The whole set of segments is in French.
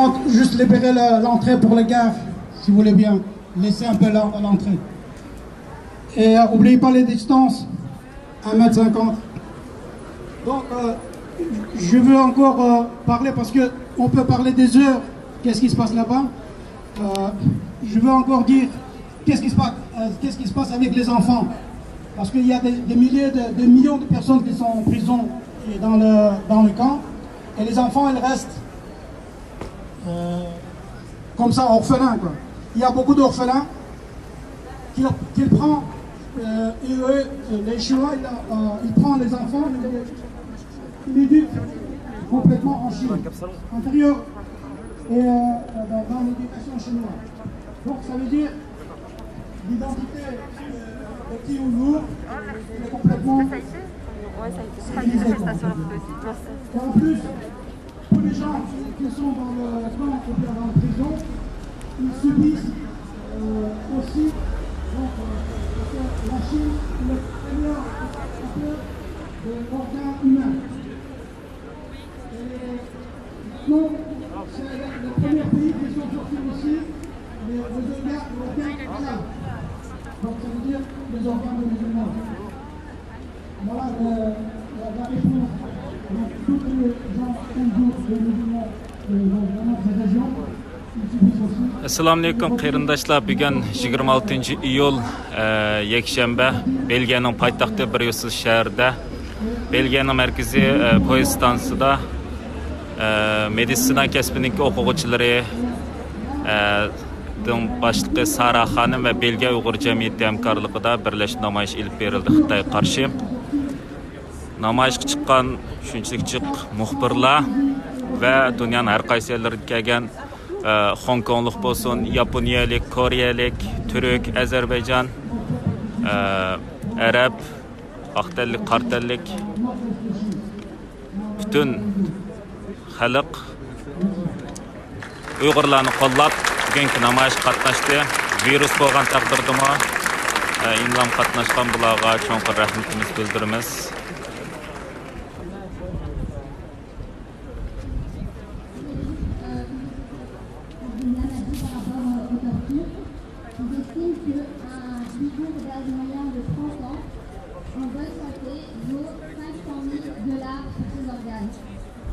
Vraiment, juste libérer l'entrée pour les gars, si vous voulez bien. Laissez un peu l'entrée. Et n'oubliez pas les distances, 1,50 m. Donc, je veux encore parler parce qu'on peut parler des heures, qu'est-ce qui se passe là-bas. Je veux encore dire qu'est-ce qui se passe avec les enfants. Parce qu'il y a des millions de personnes qui sont en prison et dans le camp. Et les enfants, ils restent comme ça, orphelins, quoi. Il y a beaucoup d'orphelins qu'il prend, les Chinois, ils prennent les enfants, ils les éduquent complètement en Chine, intérieur et dans l'éducation chinoise. Donc ça veut dire l'identité des petits Ouïghours est complètement civilisée. Et en plus, tous les gens qui sont dans le camp ou bien dans la prison, ils subissent aussi donc, la Chine est le premier de l'organe humain. Et non, c'est le premier pays qui sont sortis aussi les organes halal. Donc ça veut dire les organes de musulmans. Voilà la réponse. Donc tous les gens de musulmans dans notre région. Assalamu alaikum qarindoshlar. Bugun 26-iyul yakshanba Belgiyaning poytaxti Bryussel shahrida, Belgiyaning markaziy poyezd stansiyasida meditsina kasbining o'quvchilari boshlig'i Sara xonim va Belgiya Uyg'ur jamiyati hamkorligida birlashib namoyish ilib berildi Xitoyga qarshi. Namoyishga chiqqan shunchalik muxbirlar va dunyoning har qaysi yerlaridan kelgan Hong Konglik bo'lsin, Yaponiyalik, Koreyalik, Turk, Ozarbayjon, Arab, Aqtallik, Qartallik bütün xalq Uyg'urlarni qo'llab bugungi namoyishga qatnashdi. Virus bo'lgan taqdirdami imlom qatnashgan bularga cho'nqir rahmatimizni bildiramiz.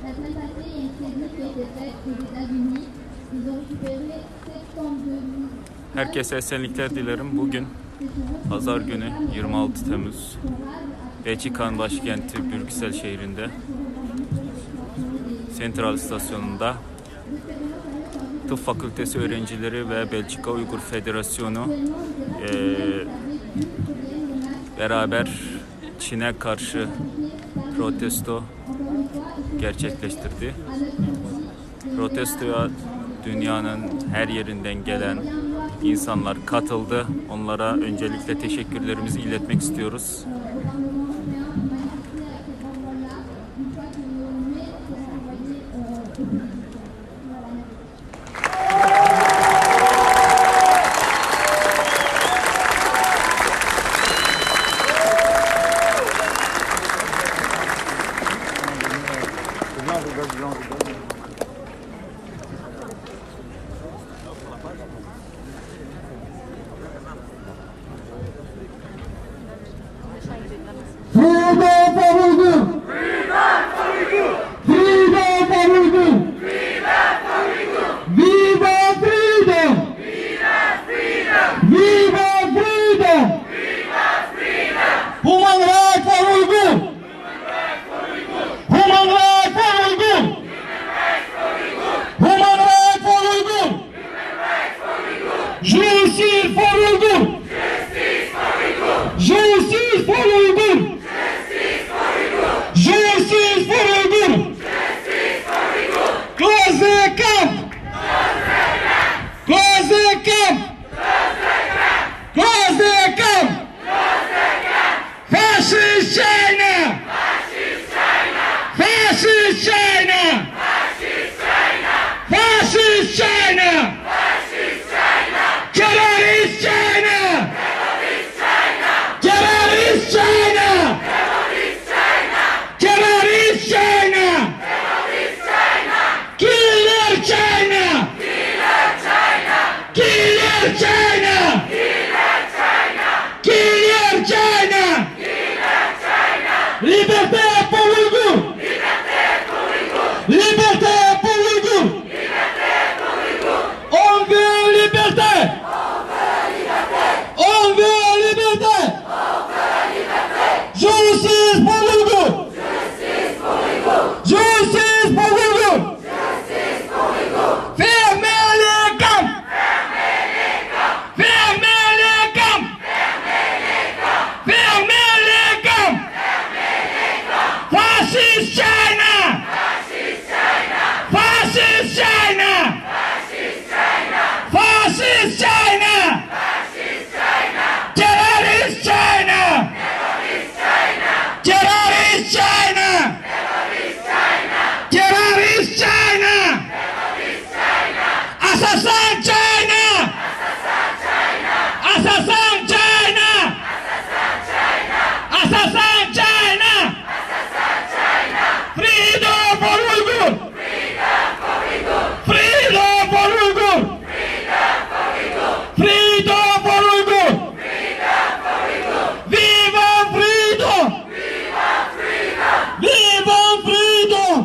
La semaine passée, il y a une saisie qui a été faite aux États-Unis. Ils ont récupéré 72 000. Herkese esenlikler dilerim. Bugün Pazar günü 26 Temmuz Belçika'nın başkenti Brüksel şehrinde Sentral İstasyonu'nda Tıp Fakültesi öğrencileri ve Belçika Uygur Federasyonu beraber Çin'e karşı protesto gerçekleştirdi. Protestoya dünyanın her yerinden gelen insanlar katıldı. Onlara öncelikle teşekkürlerimizi iletmek istiyoruz. Justice for Uyghur! Justice for Uyghur! Justice for Uyghur! Close the camp! Close the camp! Close the camp! Fascist China! Fascist China! Fascist China! Terrorist China! Terrorist China! China! Clear China! Liberté pour Ouïghour! Liberté pour Ouïghour! On veut liberté! On veut liberté! Justice pour Ouïghour! Justice pour Ouïghour! Fermez les camps! Fermez les camps! Fermez les camps! Fascist China! Fascist China! Fascist China! Terrorist China! Terrorist China! Terrorist China! Assassin China! Assassin China! Assassin China! Freedom for Uyghur! Freedom for Uyghur! Freedom for Uyghur! Viva freedom! Viva freedom!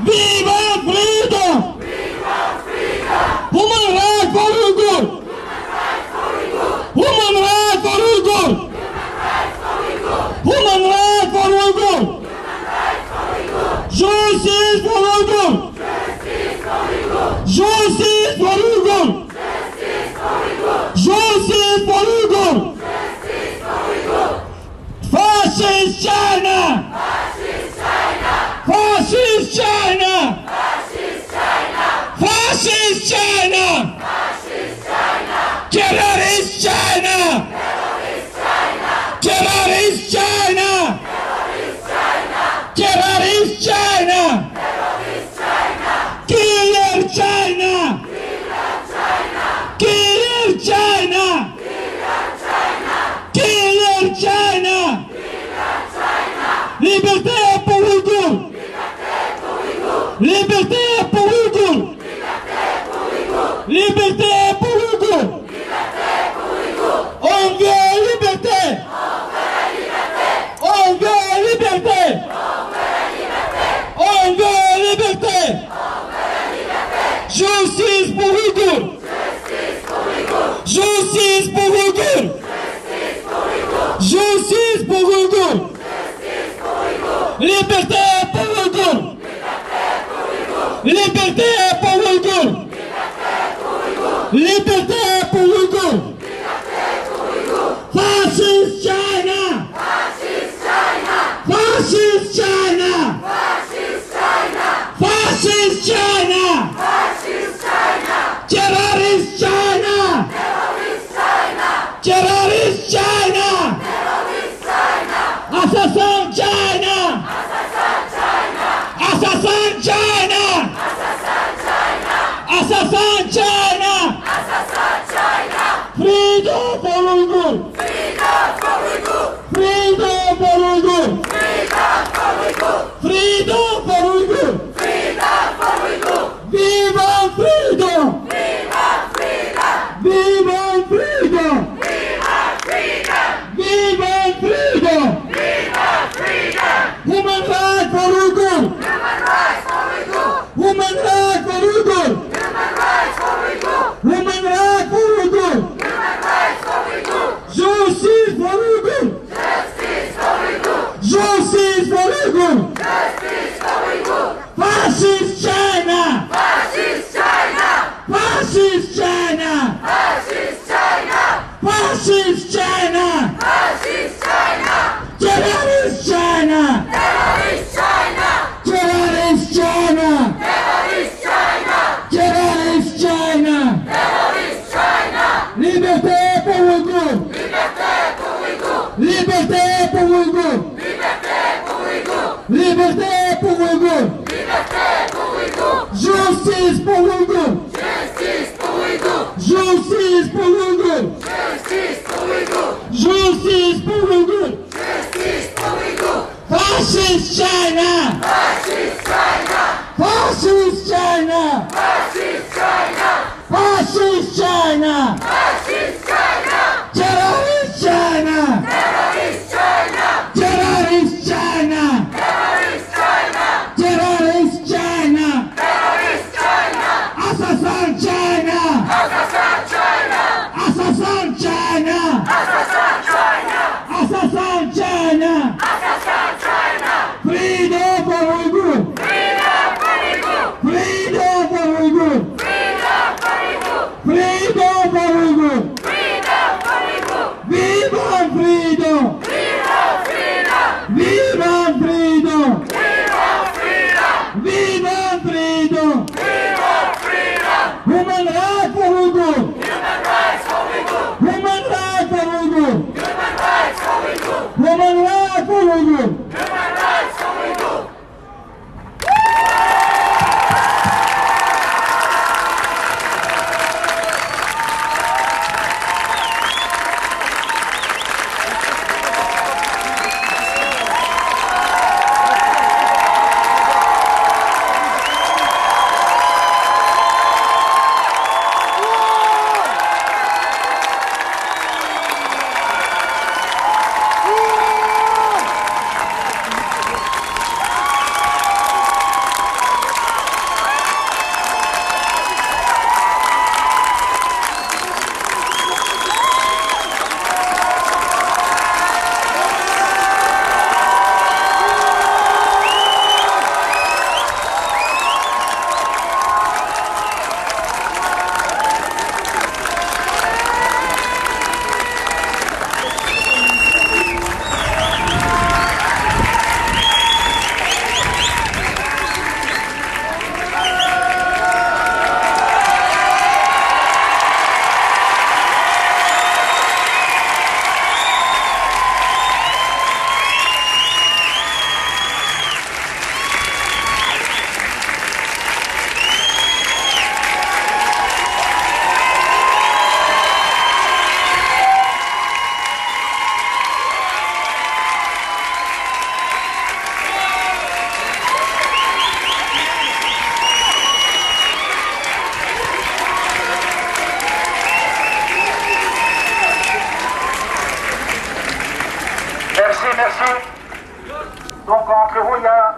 Viva freedom! Human rights for Uyghur! Human rights for Uyghur! Human rights for Uyghur! Justice for Uyghur! Justice for Uyghur! Justice for Uyghur! Fascist China! Fascist China! Fascist China! Terrorist China! Terrorist China! Terrorist China! Killer China! Killer China! Killer China! Liberté pour Ouïghour! Liberté pour Ouïghour! Liberté pour Ouïghour! On veut liberté! On veut liberté! On veut liberté! Justice pour Ouïghour! Justice pour Ouïghour! Justice pour Ouïghour! Liberté pour Ouïghour! Liberté pour Ouïghour! Liberté pour Ouïghour! Fascist China! Fascist China! Fascist China! Terrorist China! Terrorist China! Assassin China! Assassin China! Assassin China! Freedom for Uyghur! Freedom for Uyghur! Freedom for Uyghur! Viva freedom! Viva freedom! Viva freedom! Human rights for Uyghur! Human rights for Uyghur! Human rights for Uyghur! Justice for Uyghur! Justice for Uyghur! Fascist China! Fascist China! Fascist China! Terrorist China! Terrorist China! Terrorist China! Liberté pour Ouïghour! Liberté pour Ouïghour! Liberté pour Ouïghour! Justice pour Ouïghour! Justice pour Ouïghour! Justice pour Ouïghour! Fascist China! Fascist China! Fascist China! bureau, il y a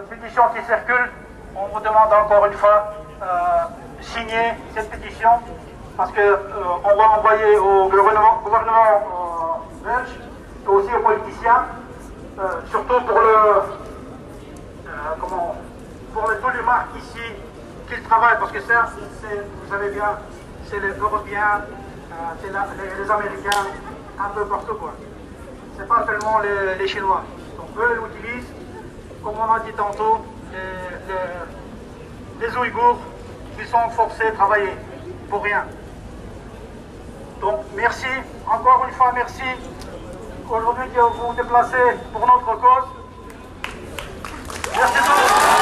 une pétition qui circule. On vous demande encore une fois signer cette pétition parce qu'on va envoyer au gouvernement belge et aussi aux politiciens, surtout pour tous les marques ici qui travaillent, parce que ça, vous savez bien, c'est les Européens, c'est les Américains, un peu partout quoi. C'est pas seulement les Chinois. Donc eux ils utilisent, comme on a dit tantôt, les Ouïghours qui sont forcés de travailler pour rien. Donc merci, encore une fois merci aujourd'hui que vous vous déplacez pour notre cause. Merci beaucoup.